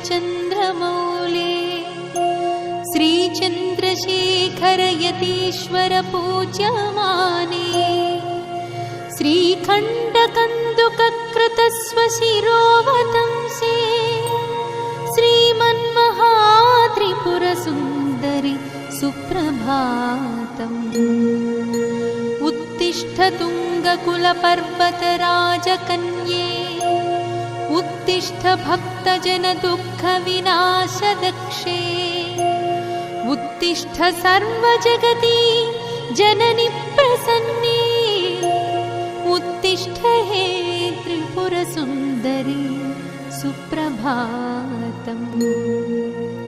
चन्द्रमौले श्रीचन्द्रशेखर यतीश्वर पूज्यमाने श्रीखण्डकन्दुककृतस्वशिरोवतंसे श्रीमन्महात्रिपुरसुन्दरि सुप्रभातम्। उत्तिष्ठ तुङ्गकुलपर्वतराजकन्ये उत्तिष्ठ भक्तजनदुःखविनाशदक्षे उत्तिष्ठ सर्वजगति जननि प्रसन्ने उत्तिष्ठ हे त्रिपुरसुन्दरि सुप्रभातम्।